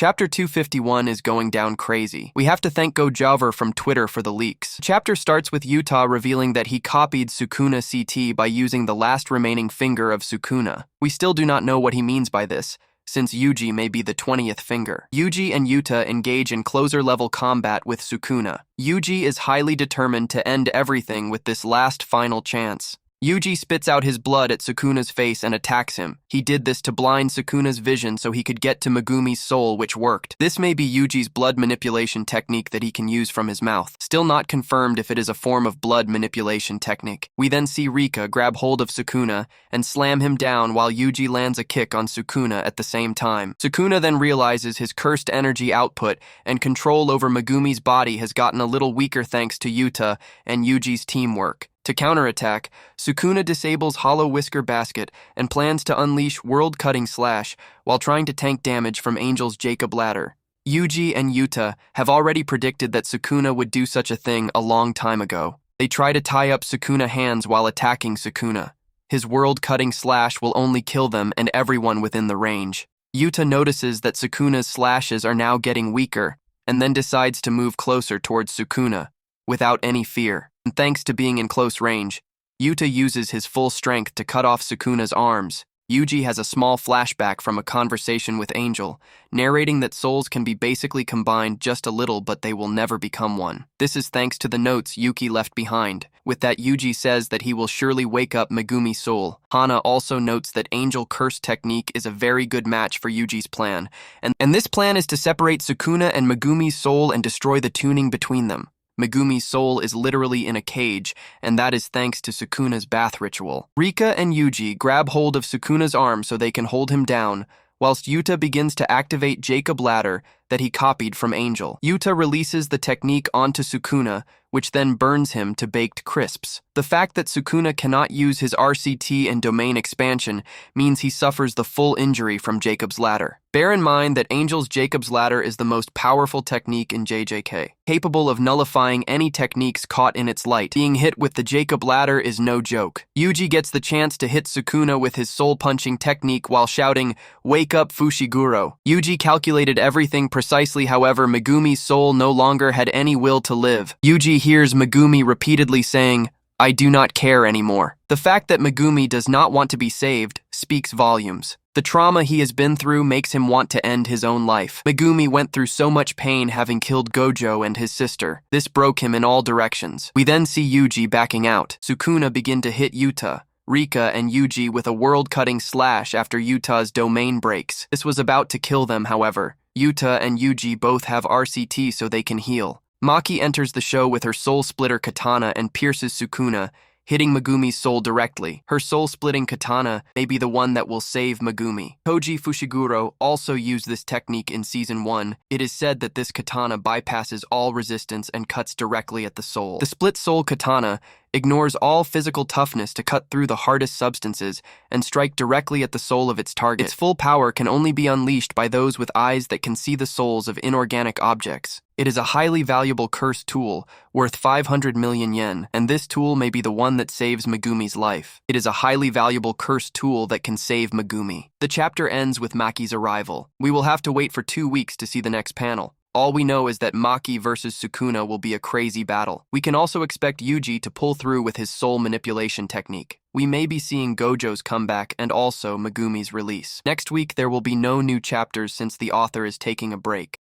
Chapter 251 is going down crazy. We have to thank Gojover from Twitter for the leaks. The chapter starts with Yuta revealing that he copied Sukuna CT by using the last remaining finger of Sukuna. We still do not know what he means by this, since Yuji may be the 20th finger. Yuji and Yuta engage in closer-level combat with Sukuna. Yuji is highly determined to end everything with this last final chance. Yuji spits out his blood at Sukuna's face and attacks him. He did this to blind Sukuna's vision so he could get to Megumi's soul, which worked. This may be Yuji's blood manipulation technique that he can use from his mouth. Still not confirmed if it is a form of blood manipulation technique. We then see Rika grab hold of Sukuna and slam him down while Yuji lands a kick on Sukuna at the same time. Sukuna then realizes his cursed energy output and control over Megumi's body has gotten a little weaker thanks to Yuta and Yuji's teamwork. To counterattack, Sukuna disables Hollow Whisker Basket and plans to unleash World-Cutting Slash while trying to tank damage from Angel's Jacob Ladder. Yuji and Yuta have already predicted that Sukuna would do such a thing a long time ago. They try to tie up Sukuna's hands while attacking Sukuna. His World-Cutting Slash will only kill them and everyone within the range. Yuta notices that Sukuna's slashes are now getting weaker and then decides to move closer towards Sukuna without any fear. And thanks to being in close range, Yuta uses his full strength to cut off Sukuna's arms. Yuji has a small flashback from a conversation with Angel, narrating that souls can be basically combined just a little but they will never become one. This is thanks to the notes Yuki left behind. With that, Yuji says that he will surely wake up Megumi's soul. Hana also notes that Angel Curse technique is a very good match for Yuji's plan, and this plan is to separate Sukuna and Megumi's soul and destroy the tuning between them. Megumi's soul is literally in a cage, and that is thanks to Sukuna's bath ritual. Rika and Yuji grab hold of Sukuna's arm so they can hold him down, whilst Yuta begins to activate Jacob Ladder that he copied from Angel. Yuta releases the technique onto Sukuna, which then burns him to baked crisps. The fact that Sukuna cannot use his RCT and domain expansion means he suffers the full injury from Jacob's Ladder. Bear in mind that Angel's Jacob's Ladder is the most powerful technique in JJK, capable of nullifying any techniques caught in its light. Being hit with the Jacob Ladder is no joke. Yuji gets the chance to hit Sukuna with his soul-punching technique while shouting, "Wake up, Fushiguro." Yuji calculated everything precisely, however, Megumi's soul no longer had any will to live. Yuji hears Megumi repeatedly saying, "I do not care anymore." The fact that Megumi does not want to be saved speaks volumes. The trauma he has been through makes him want to end his own life. Megumi went through so much pain having killed Gojo and his sister. This broke him in all directions. We then see Yuji backing out. Sukuna begin to hit Yuta, Rika, and Yuji with a world-cutting slash after Yuta's domain breaks. This was about to kill them, however. Yuta and Yuji both have RCT so they can heal. Maki enters the show with her soul-splitter katana and pierces Sukuna, hitting Megumi's soul directly. Her soul-splitting katana may be the one that will save Megumi. Koji Fushiguro also used this technique in Season 1. It is said that this katana bypasses all resistance and cuts directly at the soul. The split soul katana ignores all physical toughness to cut through the hardest substances and strike directly at the soul of its target. Its full power can only be unleashed by those with eyes that can see the souls of inorganic objects. It is a highly valuable curse tool, worth 500 million yen, and this tool may be the one that saves Megumi's life. It is a highly valuable curse tool that can save Megumi. The chapter ends with Maki's arrival. We will have to wait for 2 weeks to see the next panel. All we know is that Maki versus Sukuna will be a crazy battle. We can also expect Yuji to pull through with his soul manipulation technique. We may be seeing Gojo's comeback and also Megumi's release. Next week, there will be no new chapters since the author is taking a break.